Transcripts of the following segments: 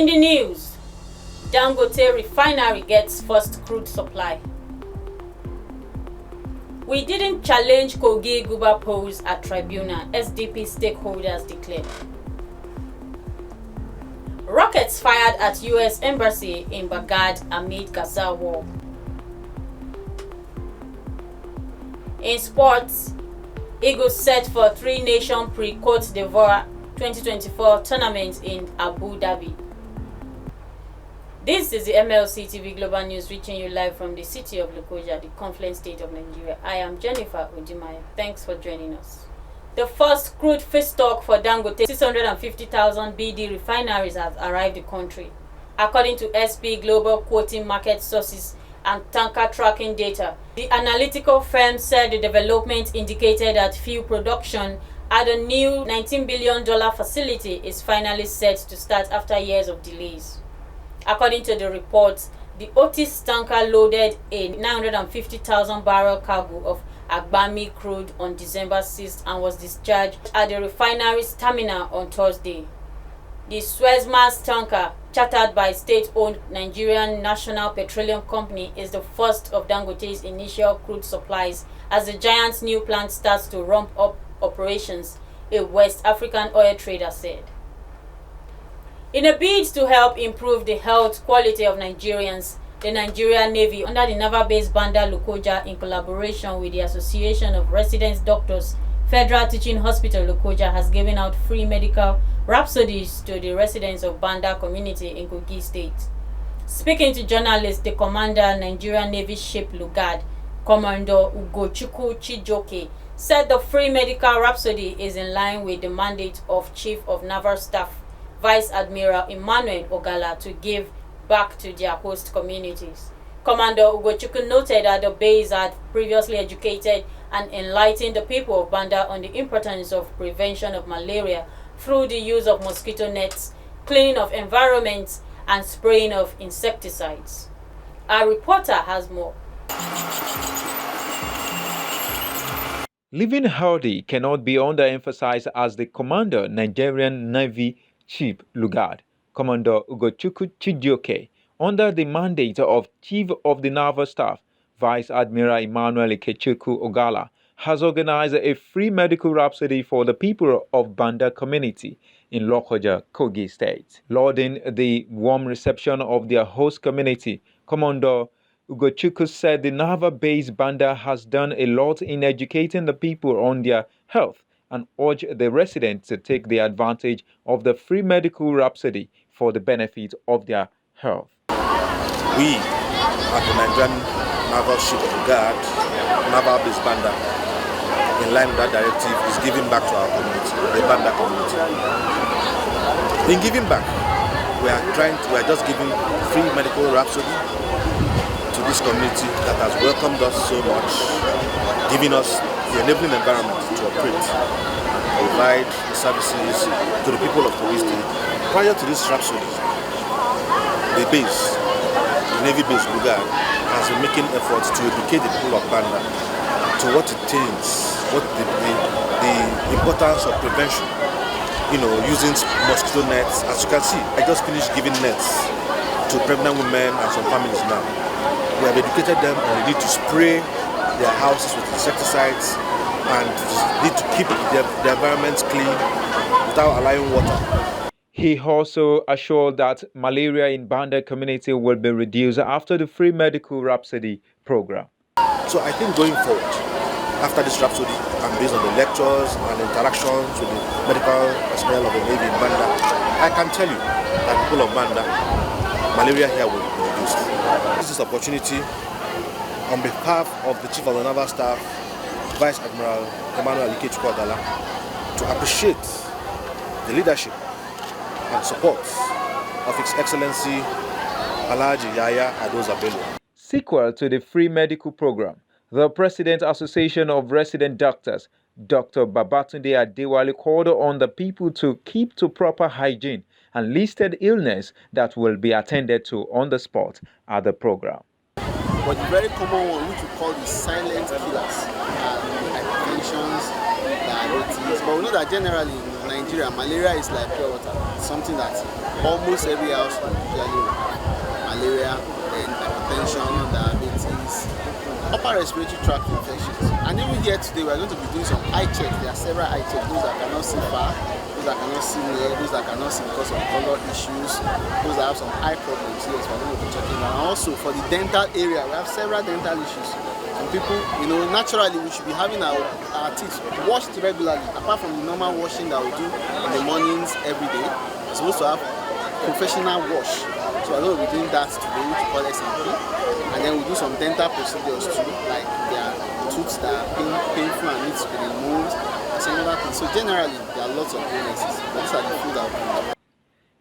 In the news, Dangote refinery gets first crude supply. We didn't challenge KOGI GUBER polls at tribunal, SDP stakeholders declared. Rockets fired at US embassy in Baghdad amid Gaza war. In sports, Eagles set for three-nation PRE-COTE 2024 tournament in Abu Dhabi. This is the MLC TV Global News reaching you live from the city of Lokoja, the confluent state of Nigeria. I am Jennifer Ojimaya. Thanks for joining us. The first crude feedstock for Dangote 650,000 BD refineries has arrived the country. According to SP Global Quoting Market Sources and tanker tracking data, the analytical firm said the development indicated that fuel production at a new $19 billion facility is finally set to start after years of delays. According to the report, the Otis tanker loaded a 950,000 barrel cargo of Agbami crude on December 6th and was discharged at the refinery's terminal on Thursday. The Suezmax tanker, chartered by state-owned Nigerian National Petroleum Company, is the first of Dangote's initial crude supplies as the giant's new plant starts to ramp up operations, a West African oil trader said. In a bid to help improve the health quality of Nigerians, the Nigerian Navy, under the naval base Bandar Lokoja in collaboration with the Association of Resident Doctors, Federal Teaching Hospital Lokoja, has given out free medical rhapsodies to the residents of Bandar community in Kogi State. Speaking to journalists, the commander, Nigerian Navy ship Lugard, Commander Ugochukwu Chijoke, said the free medical rhapsody is in line with the mandate of Chief of Naval Staff Vice Admiral Emmanuel Ogala to give back to their host communities. Commander Ugochukwu noted that the base had previously educated and enlightened the people of Banda on the importance of prevention of malaria through the use of mosquito nets, cleaning of environments, and spraying of insecticides. Our reporter has more. Living healthy cannot be underemphasized as the Commander, Nigerian Navy Chief Lugard, Commander Ugochukwu Chijioke, under the mandate of Chief of the Naval Staff, Vice Admiral Emmanuel Ikechukwu Ogala, has organized a free medical rhapsody for the people of Banda community in Lokoja, Kogi State. Lauding the warm reception of their host community, Commander Ugochukwu said the naval base Banda has done a lot in educating the people on their health and urged the residents to take the advantage of the free medical rhapsody for the benefit of their health. We, at the Nigerian Naval Ship Guard, Naval Base Banda, in line with that directive, is giving back to our community, the Banda community. In giving back, we are just giving free medical rhapsody to this community that has welcomed us so much, giving us the enabling environment to operate and provide the services to the people of Kogi State. Prior to this rhapsody, the base, the Navy base Lugard, has been making efforts to educate the people of Banda to what it takes, what the importance of prevention, using mosquito nets. As you can see, I just finished giving nets to pregnant women and some families now. We have educated them on the need to spray their houses with insecticides and need to keep the environments clean without allowing water. He also assured that malaria in Banda community will be reduced after the free medical rhapsody program. So I think going forward, after this rhapsody, and based on the lectures and interactions with the medical personnel of the Navy in Banda, I can tell you that people of Banda, malaria here will be reduced. This is an opportunity on behalf of the Chief of the Naval Staff, Vice Admiral Emmanuel Ikechukwu Ogala, to appreciate the leadership and support of His Excellency Alhaji Yaya Adoza Bello. Sequel to the free medical program, the President Association of Resident Doctors, Dr. Babatunde Adewale, called on the people to keep to proper hygiene and listed illness that will be attended to on the spot at the program. But the very common one, which we call the silent killers, hypertensions, diabetes. But we know that generally in Nigeria, malaria is like pure water. It's something that almost every house usually malaria, and hypertension, diabetes, upper respiratory tract infections. And even here today, we are going to be doing some eye checks. There are several eye checks, those that cannot see far, those that cannot see near, those that cannot see because of color issues, those that have some eye problems. Yes, we're going to be checking that. And also for the dental area, we have several dental issues. Some people, naturally we should be having our teeth washed regularly. Apart from the normal washing that we do in the mornings every day, we're supposed to have professional wash. So I'm going to be doing that today, which we call SMP. And then we do some dental procedures too, like there are tooth that are painful and need to be removed, and some other things. So generally, there are lots of illnesses, but these are the food that we do.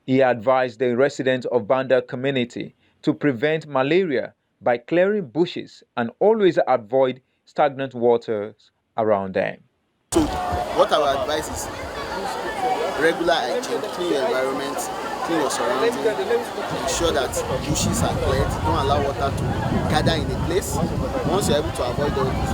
He advised the residents of Banda community to prevent malaria by clearing bushes and always avoid stagnant waters around them. So what I would advise is regular hygiene, clean your environment, clean your surroundings, ensure that bushes are cleared, don't allow water to gather in a place. Once you're able to avoid all this,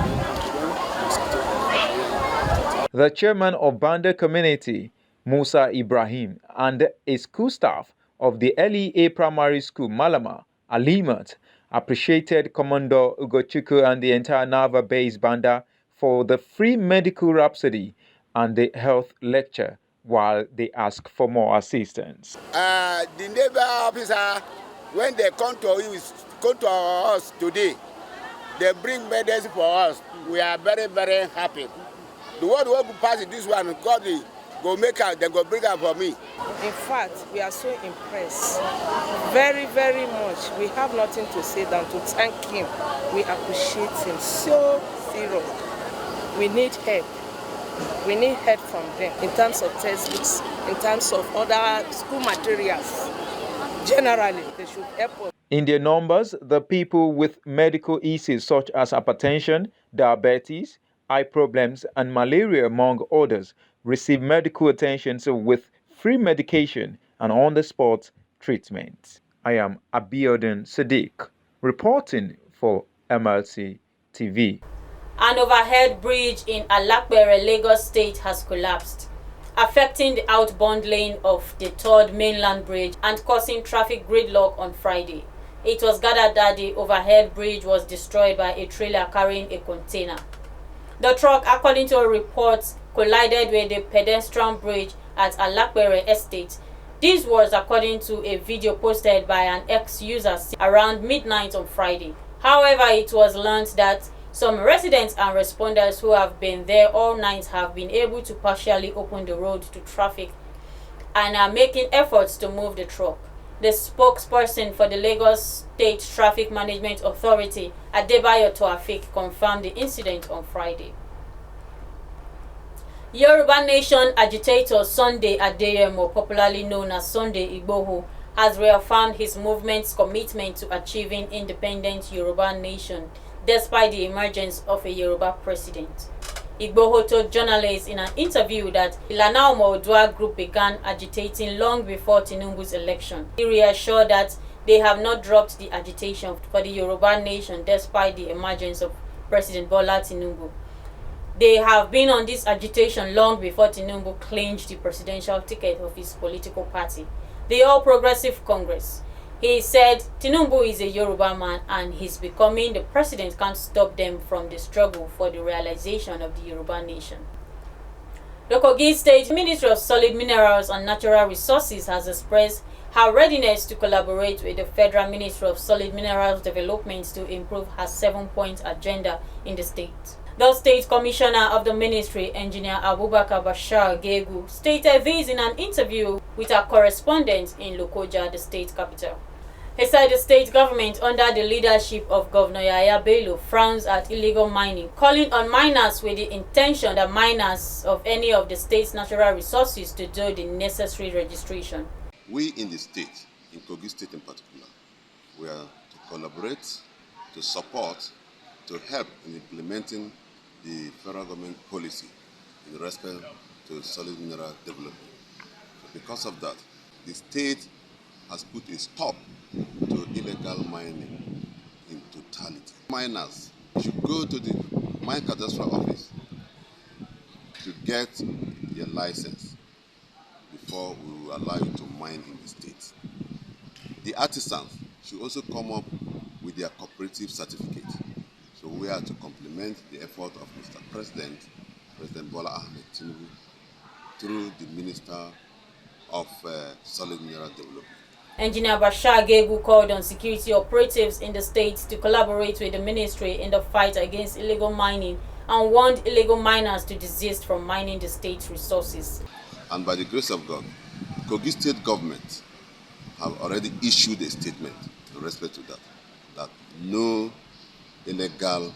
the chairman of Banda community, Musa Ibrahim, and a school staff of the LEA Primary School, Malama, Alimat, appreciated Commander Ugochukwu and the entire Naval-based Banda for the free medical rhapsody and the health lecture while they ask for more assistance. The naval officer, when they come to us today, they bring medicine for us. We are very, very happy. The one who will pass this one, God will go make out, they go bring out for me. In fact, we are so impressed. Very, very much. We have nothing to say than to thank him. We appreciate him so serious. We need help. We need help from them in terms of textbooks, in terms of other school materials. Generally, they should help us. In their numbers, the people with medical issues such as hypertension, diabetes, eye problems, and malaria, among others, receive medical attention with free medication and on-the-spot treatment. I am Abiodun Sadiq, reporting for MLC TV. An overhead bridge in Alakbere, Lagos State has collapsed, affecting the outbound lane of the third mainland bridge and causing traffic gridlock on Friday. It was gathered that the overhead bridge was destroyed by a trailer carrying a container. The truck, according to reports, collided with the pedestrian bridge at Alakbere Estate. This was according to a video posted by an ex-user around midnight on Friday. However, it was learned that some residents and responders who have been there all night have been able to partially open the road to traffic and are making efforts to move the truck. The spokesperson for the Lagos State Traffic Management Authority, Adebayo Toafik, confirmed the incident on Friday. Yoruba Nation agitator Sunday Adeyemo, popularly known as Sunday Igboho, has reaffirmed his movement's commitment to achieving independent Yoruba Nation despite the emergence of a Yoruba president. Igboho told journalists in an interview that the Ilana Omo-Oduah group began agitating long before Tinubu's election. He reassured that they have not dropped the agitation for the Yoruba Nation despite the emergence of President Bola Tinubu. They have been on this agitation long before Tinubu clinched the presidential ticket of his political party, the All Progressive Congress. He said Tinubu is a Yoruba man and his becoming the president can't stop them from the struggle for the realization of the Yoruba nation. The KOGI State Ministry of Solid Minerals and Natural Resources has expressed her readiness to collaborate with the Federal Ministry of Solid Minerals Development to improve her 7-point agenda in the state. The State Commissioner of the Ministry, Engineer Abubakar Bashar Gegu, stated this in an interview with our correspondent in Lokoja, the state capital. He said the state government, under the leadership of Governor Yahaya Bello, frowns at illegal mining, calling on miners with the intention that miners of any of the state's natural resources to do the necessary registration. We in the state, in KOGI State in particular, we are to collaborate, to support, to help in implementing the federal government policy in respect to solid mineral development. So because of that, the state has put a stop to illegal mining in totality. Miners should go to the mine cadastral office to get their license. before we will allow you to mine in the state. The artisans should also come up with their cooperative certificate. So we are to complement the effort of Mr. President Bola Ahmed Tinubu, through the Minister of Solid Mineral Development. Engineer Bashar Gegu called on security operatives in the state to collaborate with the ministry in the fight against illegal mining and warned illegal miners to desist from mining the state's resources. And by the grace of God, Kogi State government have already issued a statement in respect to that no illegal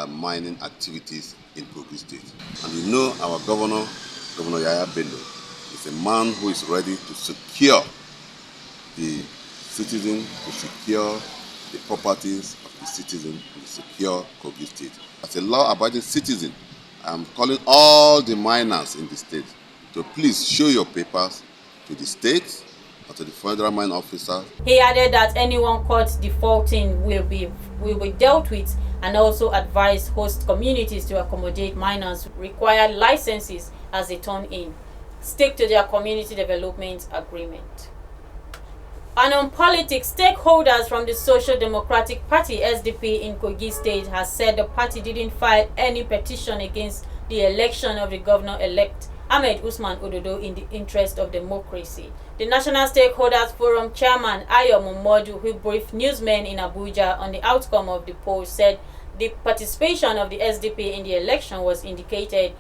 mining activities in Kogi State. And we know our Governor Yaya Bello, is a man who is ready to secure the citizen, to secure the properties of the citizen, to secure Kogi State. As a law-abiding citizen, I am calling all the miners in the state to please show your papers to the state or to the federal mine officer. He added that anyone caught defaulting will be dealt with, and also advised host communities to accommodate miners required licenses as they turn in. Stick to their community development agreement. And on politics, stakeholders from the Social Democratic Party SDP in Kogi State has said the party didn't file any petition against the election of the governor-elect Ahmed Usman Ododo in the interest of democracy. The National Stakeholders Forum chairman Ayo Momodu, who briefed newsmen in Abuja on the outcome of the poll, said the participation of the SDP in the election was indicated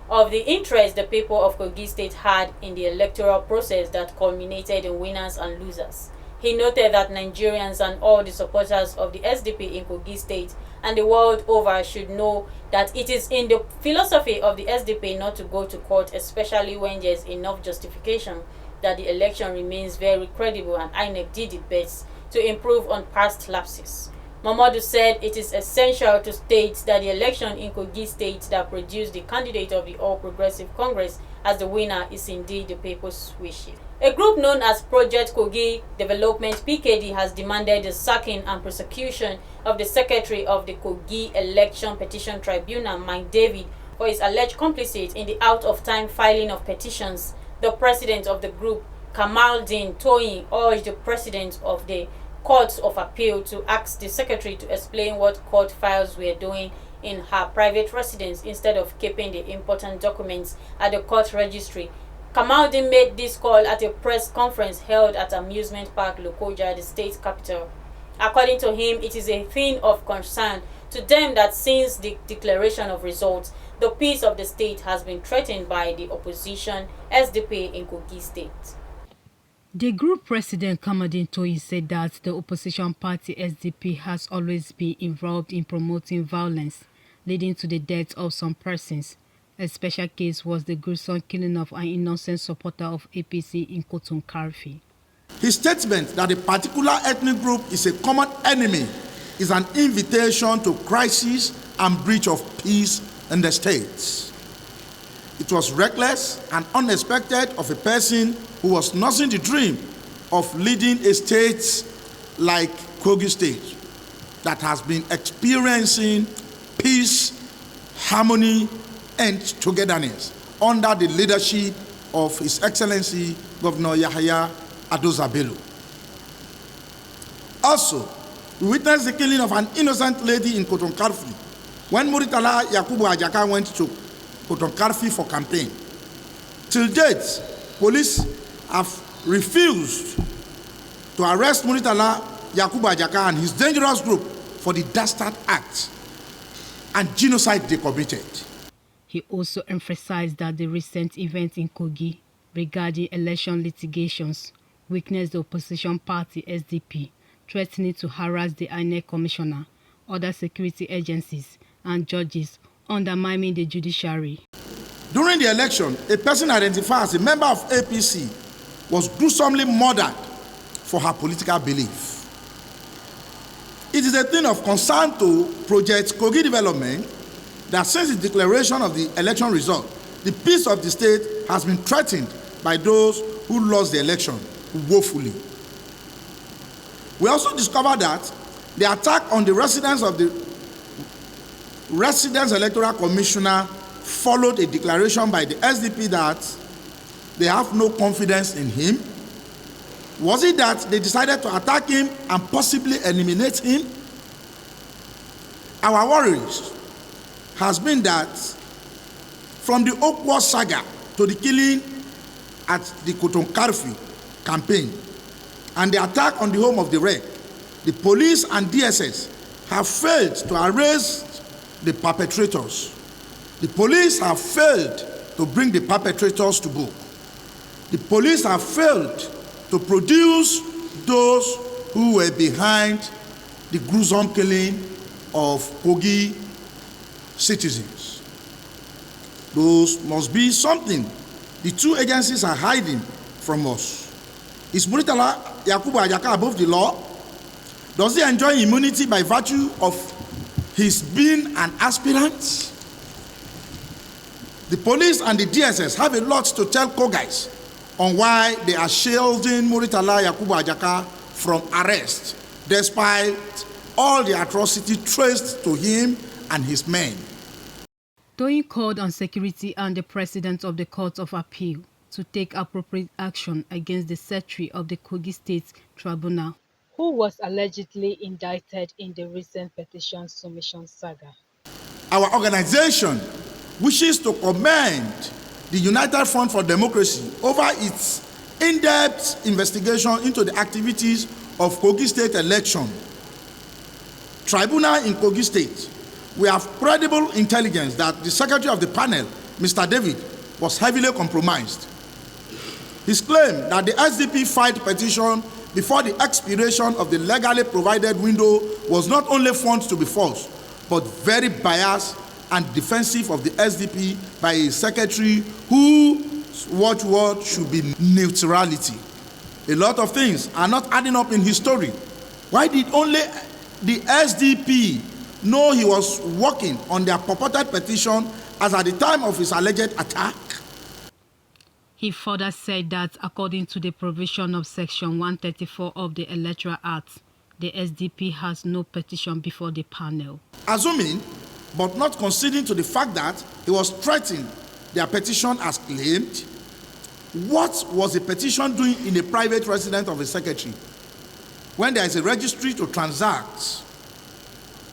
of the interest the people of Kogi State had in the electoral process that culminated in winners and losers. He noted that Nigerians and all the supporters of the SDP in Kogi State and the world over should know that it is in the philosophy of the SDP not to go to court, especially when there is enough justification that the election remains very credible and INEC did its best to improve on past lapses. Mamadou said it is essential to state that the election in Kogi State that produced the candidate of the All Progressive Congress as the winner is indeed the people's wish. A group known as Project Kogi Development PKD has demanded the sacking and prosecution of the secretary of the Kogi Election Petition Tribunal, Mike David, for his alleged complicity in the out-of-time filing of petitions. The president of the group, Kamaldeen Toyin, urged the president of the Court of Appeal to ask the secretary to explain what court files were doing in her private residence instead of keeping the important documents at the court registry. Kamaldeen made this call at a press conference held at Amusement Park Lokoja, the state capital. According to him, it is a thing of concern to them that since the declaration of results, the peace of the state has been threatened by the opposition SDP in Kogi State. The group president Kamaldeen Toyin said that the opposition party SDP has always been involved in promoting violence, leading to the death of some persons. A special case was the gruesome killing of an innocent supporter of APC in Kotun Karfi. His statement that a particular ethnic group is a common enemy is an invitation to crisis and breach of peace in the states. It was reckless and unexpected of a person who was nursing the dream of leading a state like Kogi State that has been experiencing peace, harmony, and togetherness under the leadership of His Excellency Governor Yahaya Adoza Bello. Also, we witnessed the killing of an innocent lady in Kotun Karfi when Muritala Yakubu Ajaka went to Kotun Karfi for campaign. Till date, police have refused to arrest Muritala Yakubu Ajaka and his dangerous group for the dastard act and genocide they committed. He also emphasized that the recent events in Kogi regarding election litigations witnessed the opposition party SDP threatening to harass the INEC commissioner, other security agencies, and judges, undermining the judiciary. During the election, a person identified as a member of APC was gruesomely murdered for her political belief. It is a thing of concern to Project Kogi Development that since the declaration of the election result, the peace of the state has been threatened by those who lost the election woefully. We also discovered that the attack on the residence of the Residence Electoral Commissioner followed a declaration by the SDP that they have no confidence in him? Was it that they decided to attack him and possibly eliminate him? Our worries has been that from the Okwa saga to the killing at the Kotonkarfi campaign and the attack on the home of the Red, the police and DSS have failed to arrest the perpetrators. The police have failed to bring the perpetrators to book. The police have failed to produce those who were behind the gruesome killing of KOGI citizens. Those must be something the two agencies are hiding from us. Is Muritala Yakubu Ajaka above the law? Does he enjoy immunity by virtue of his being an aspirant? The police and the DSS have a lot to tell KOGIs on why they are shielding Muritala Yakubu Ajaka from arrest, despite all the atrocity traced to him and his men. Toyin called on security and the President of the Court of Appeal to take appropriate action against the Secretary of the Kogi State Tribunal, who was allegedly indicted in the recent petition submission saga. Our organization wishes to commend the United Front for Democracy over its in-depth investigation into the activities of Kogi State election. Tribunal in Kogi State, we have credible intelligence that the Secretary of the panel, Mr. David, was heavily compromised. His claim that the SDP filed petition before the expiration of the legally provided window was not only found to be false, but very biased and defensive of the SDP by a secretary whose watchword should be neutrality. A lot of things are not adding up in his story. Why did only the SDP know he was working on their purported petition as at the time of his alleged attack? He further said that according to the provision of Section 134 of the Electoral Act, the SDP has no petition before the panel. Assuming, but not conceding to the fact that he was threatening their petition as claimed, what was the petition doing in a private residence of a secretary when there is a registry to transact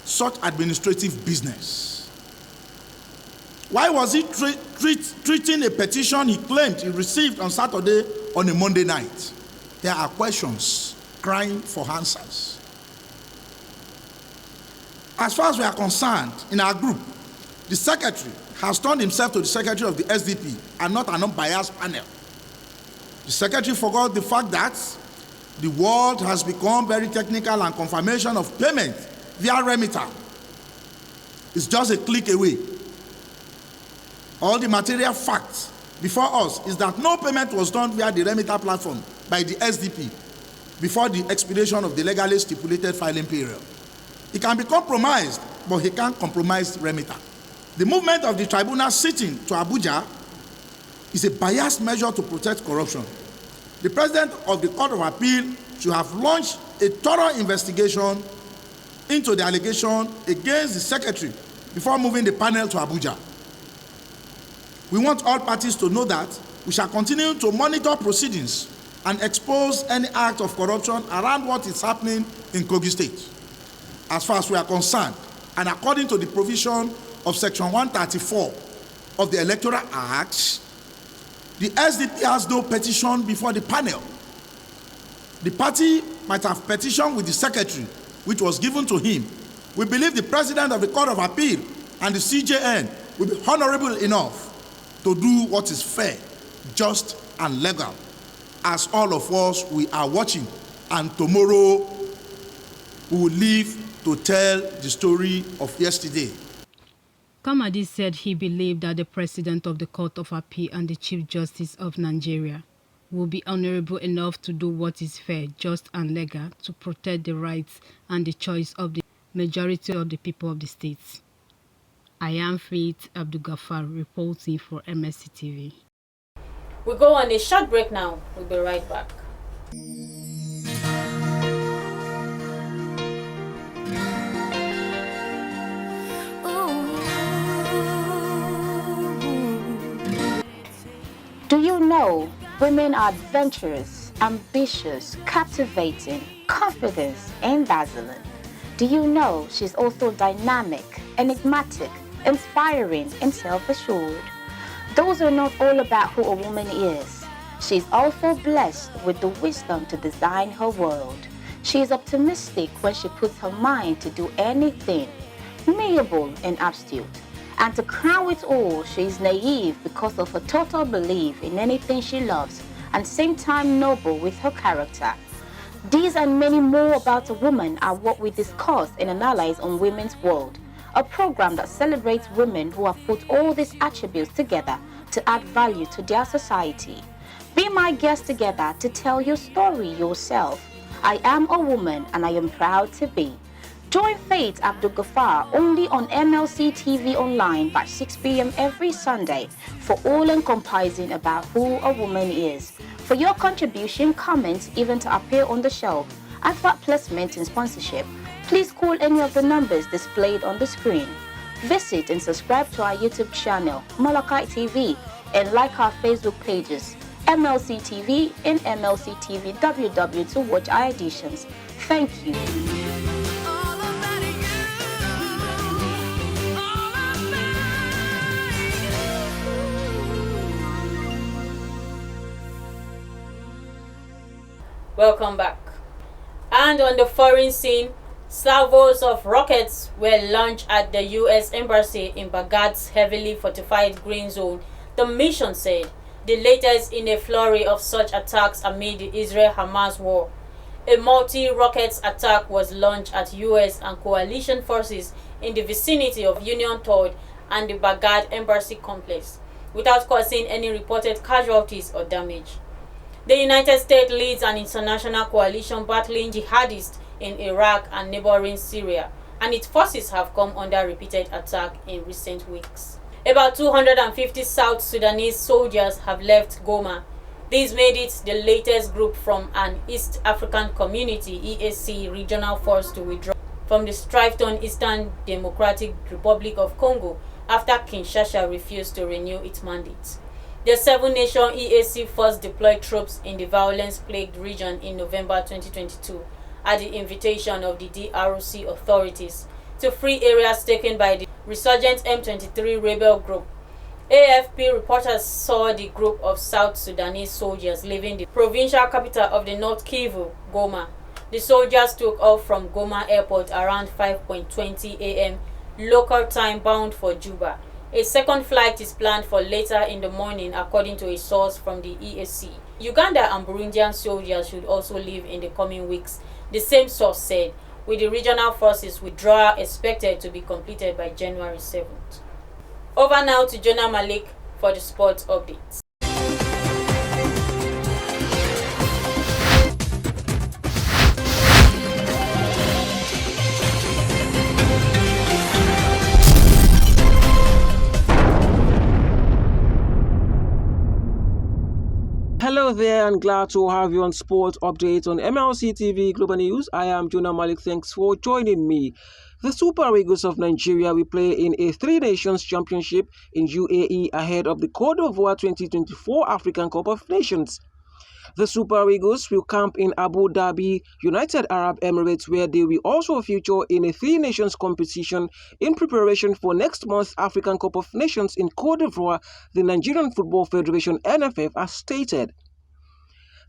such administrative business? Why was he treating a petition he claimed he received on Saturday on a Monday night? There are questions crying for answers. As far as we are concerned, in our group, the secretary has turned himself to the secretary of the SDP and not an unbiased panel. The secretary forgot the fact that the world has become very technical and confirmation of payment via remitter is just a click away. All the material facts before us is that no payment was done via the remitter platform by the SDP before the expiration of the legally stipulated filing period. He can be compromised, but he can't compromise remitter. The movement of the tribunal sitting to Abuja is a biased measure to protect corruption. The President of the Court of Appeal should have launched a thorough investigation into the allegation against the Secretary before moving the panel to Abuja. We want all parties to know that we shall continue to monitor proceedings and expose any act of corruption around what is happening in Kogi State. As far as we are concerned, and according to the provision of Section 134 of the Electoral Act, the SDP has no petition before the panel. The party might have petitioned with the secretary, which was given to him. We believe the President of the Court of Appeal and the CJN will be honorable enough to do what is fair, just, and legal, as all of us, we are watching, and tomorrow we will live to tell the story of yesterday. Kamadi said he believed that the President of the Court of Appeal and the Chief Justice of Nigeria will be honorable enough to do what is fair, just, and legal to protect the rights and the choice of the majority of the people of the states. I am Faith Abdul-Ghaffar reporting for MLC TV. We go on a short break now. We'll be right back. Do you know women are adventurous, ambitious, captivating, confident, and dazzling? Do you know she's also dynamic, enigmatic, inspiring, and self-assured? Those are not all about who a woman is. She's also blessed with the wisdom to design her world. She is optimistic when she puts her mind to do anything, malleable and astute. And to crown it all, she is naive because of her total belief in anything she loves, and same time noble with her character. These and many more about a woman are what we discuss and analyze on Women's World, a program that celebrates women who have put all these attributes together to add value to their society. Be my guest together to tell your story yourself. I am a woman and I am proud to be. Join Faith Abdul-Ghaffar only on MLC TV Online by 6 p.m. every Sunday for all-encompassing about who a woman is. For your contribution, comments, even to appear on the show, advert placement and sponsorship, please call any of the numbers displayed on the screen. Visit and subscribe to our YouTube channel, Malachi TV, and like our Facebook pages, MLC TV and MLC TV WW to watch our editions. Thank you. Welcome back. And on the foreign scene, salvos of rockets were launched at the U.S. Embassy in Baghdad's heavily fortified green zone, the mission said, the latest in a flurry of such attacks amid the Israel-Hamas war. A multi-rockets attack was launched at U.S. and coalition forces in the vicinity of Union 3rd and the Baghdad Embassy complex, without causing any reported casualties or damage. The United States leads an international coalition battling jihadists in Iraq and neighboring Syria, and its forces have come under repeated attack in recent weeks. About 250 South Sudanese soldiers have left Goma. This made it the latest group from an East African Community (EAC) regional force to withdraw from the strife-torn Eastern Democratic Republic of Congo after Kinshasa refused to renew its mandate. The seven-nation EAC first deployed troops in the violence-plagued region in November 2022 at the invitation of the DRC authorities to free areas taken by the resurgent M23 rebel group. AFP reporters saw the group of South Sudanese soldiers leaving the provincial capital of the North Kivu, Goma. The soldiers took off from Goma airport around 5:20 a.m. local time bound for Juba. A second flight is planned for later in the morning, according to a source from the EAC. Uganda and Burundian soldiers should also leave in the coming weeks, the same source said, with the regional forces withdrawal expected to be completed by January 7th. Over now to Jonah Malik for the sports updates. Hello there, and glad to have you on Sports Update on MLC TV Global News. I am Jonah Malik. Thanks for joining me. The Super Eagles of Nigeria will play in a Three Nations Championship in UAE ahead of the Cote d'Ivoire 2024 African Cup of Nations. The Super Eagles will camp in Abu Dhabi, United Arab Emirates, where they will also feature in a Three Nations competition in preparation for next month's African Cup of Nations in Cote d'Ivoire, the Nigerian Football Federation (NFF) has stated.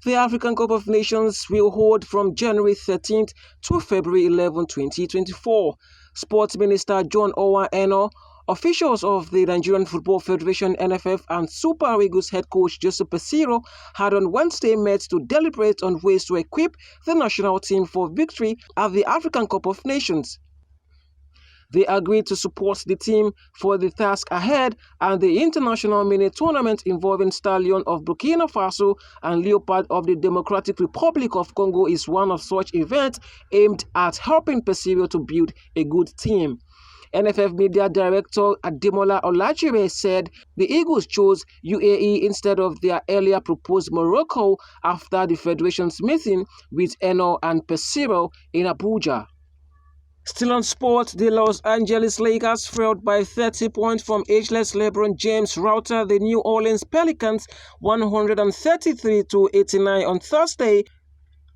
The African Cup of Nations will hold from January 13th to February 11, 2024. Sports Minister John Owa Eno, officials of the Nigerian Football Federation (NFF) and Super Eagles head coach Joseph Pesiro had on Wednesday met to deliberate on ways to equip the national team for victory at the African Cup of Nations. They agreed to support the team for the task ahead, and the international mini tournament involving Stallion of Burkina Faso and Leopard of the Democratic Republic of Congo is one of such events aimed at helping Pesiro to build a good team. NFF Media Director Ademola Olajire said the Eagles chose UAE instead of their earlier proposed Morocco after the Federation's meeting with Eno and Pesiro in Abuja. Still on sports, the Los Angeles Lakers failed by 30 points from ageless LeBron James routed the New Orleans Pelicans 133-89 on Thursday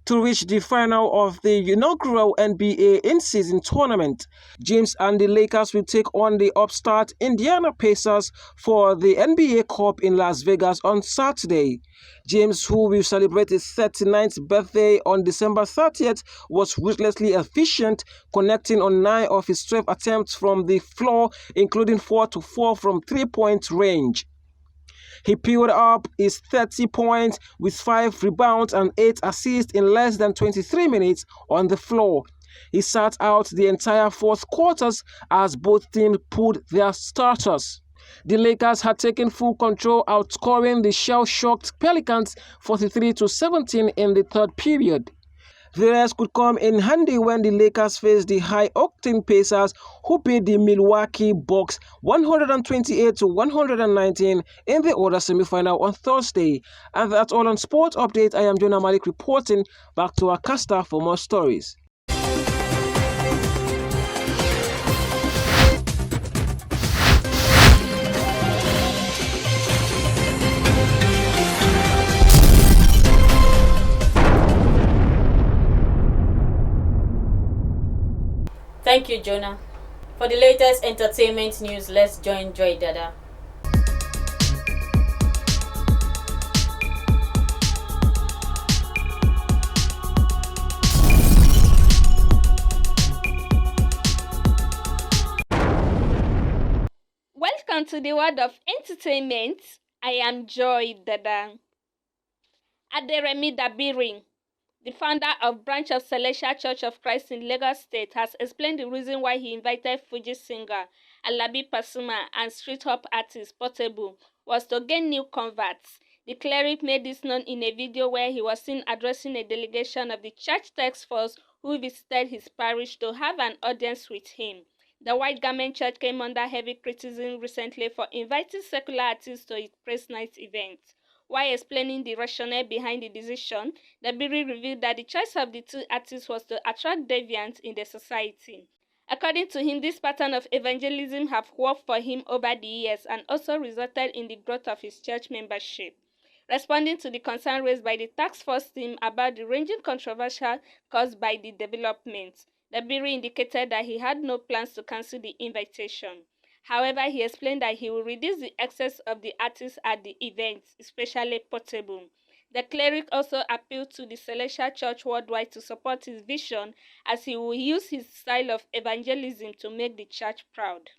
to reach the final of the inaugural NBA in-season tournament. James and the Lakers will take on the upstart Indiana Pacers for the NBA Cup in Las Vegas on Saturday. James, who will celebrate his 39th birthday on December 30th, was ruthlessly efficient, connecting on 9 of his 12 attempts from the floor, including 4 from three-point range. He peeled up his 30 points with 5 rebounds and 8 assists in less than 23 minutes on the floor. He sat out the entire fourth quarters as both teams pulled their starters. The Lakers had taken full control, outscoring the shell-shocked Pelicans 43-17 in the third period. The rest could come in handy when the Lakers faced the high-octane Pacers, who beat the Milwaukee Bucks 128-119 in the other semi-final on Thursday. And that's all on Sports Update. I am Jonah Malik reporting. Back to our caster for more stories. Thank you, Jonah. For the latest entertainment news, let's join Joy Dada. Welcome to the world of entertainment. I am Joy Dada. Aderemi Dabiri, the founder of Branch of Celestial Church of Christ in Lagos State, has explained the reason why he invited Fuji singer Alabi Pasuma and street hop artist Portable was to gain new converts. The cleric made this known in a video where he was seen addressing a delegation of the church task force who visited his parish to have an audience with him. The White Garment Church came under heavy criticism recently for inviting secular artists to its praise night event. While explaining the rationale behind the decision, Dabiri revealed that the choice of the two artists was to attract deviants in the society. According to him, this pattern of evangelism have worked for him over the years and also resulted in the growth of his church membership. Responding to the concern raised by the task force team about the ranging controversy caused by the development, Dabiri indicated that he had no plans to cancel the invitation. However, he explained that he will reduce the excess of the artists at the event, especially Portable. The cleric also appealed to the Celestial Church worldwide to support his vision, as he will use his style of evangelism to make the church proud.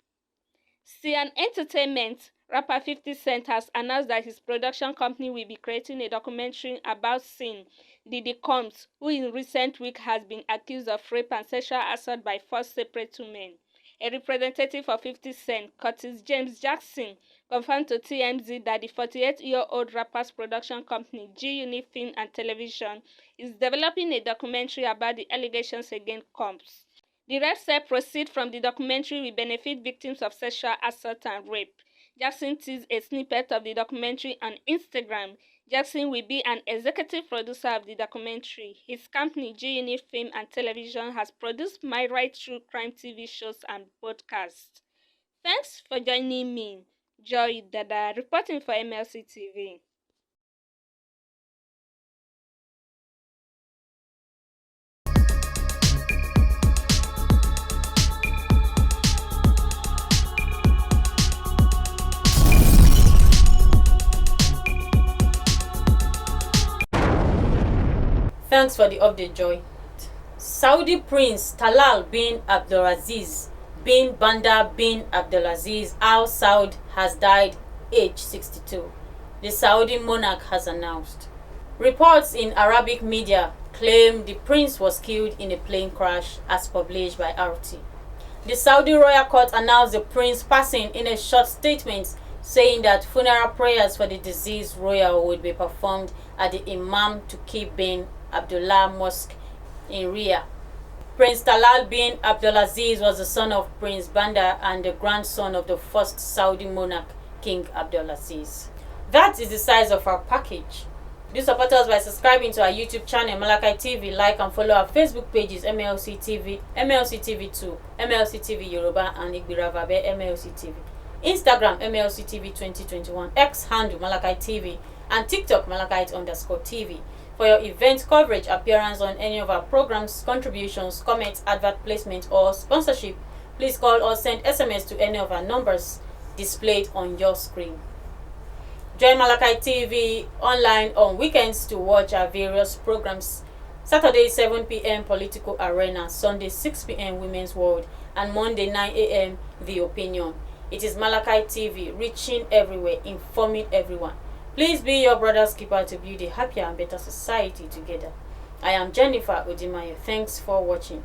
Cian Entertainment, rapper 50 Cent has announced that his production company will be creating a documentary about Sin, Diddy Combs, who in recent weeks has been accused of rape and sexual assault by 4 separate women. A representative of 50 Cent, Curtis James Jackson, confirmed to TMZ that the 48-year-old rapper's production company, G-Unit Film and Television, is developing a documentary about the allegations against Combs. The rep said proceeds from the documentary will benefit victims of sexual assault and rape. Jackson teased a snippet of the documentary on Instagram. Jackson will be an executive producer of the documentary. His company, G-Unit Film and Television, has produced My Right True Crime TV shows and podcasts. Thanks for joining me, Joy Dada, reporting for MLC TV. Thanks for the update, Joy. Saudi Prince Talal bin Abdulaziz bin Bandar bin Abdulaziz Al Saud has died, age 62. The Saudi monarch has announced. Reports in Arabic media claim the prince was killed in a plane crash, as published by RT. The Saudi royal court announced the prince passing in a short statement, saying that funeral prayers for the deceased royal would be performed at the Imam Tuki bin Abdullah Mosque in Riyadh. Prince Talal bin Abdulaziz was the son of Prince Bandar and the grandson of the first Saudi monarch, King Abdulaziz. That is the size of our package. Do support us by subscribing to our YouTube channel, MLC TV, like and follow our Facebook pages, MLC TV, MLC TV2, MLC TV Yoruba, and Igbiravabe, MLC TV. Instagram, MLC TV 2021, X handle, MLC TV, and TikTok, Malachite_TV. For your event coverage, appearance on any of our programs, contributions, comments, advert placement, or sponsorship, please call or send SMS to any of our numbers displayed on your screen. Join Malachite TV online on weekends to watch our various programs. Saturday 7 p.m. Political Arena, Sunday 6 p.m. Women's World, and Monday 9 a.m. The Opinion. It is Malachite TV, reaching everywhere, informing everyone. Please be your brother's keeper to build a happier and better society together. I am Jennifer Odimayo. Thanks for watching.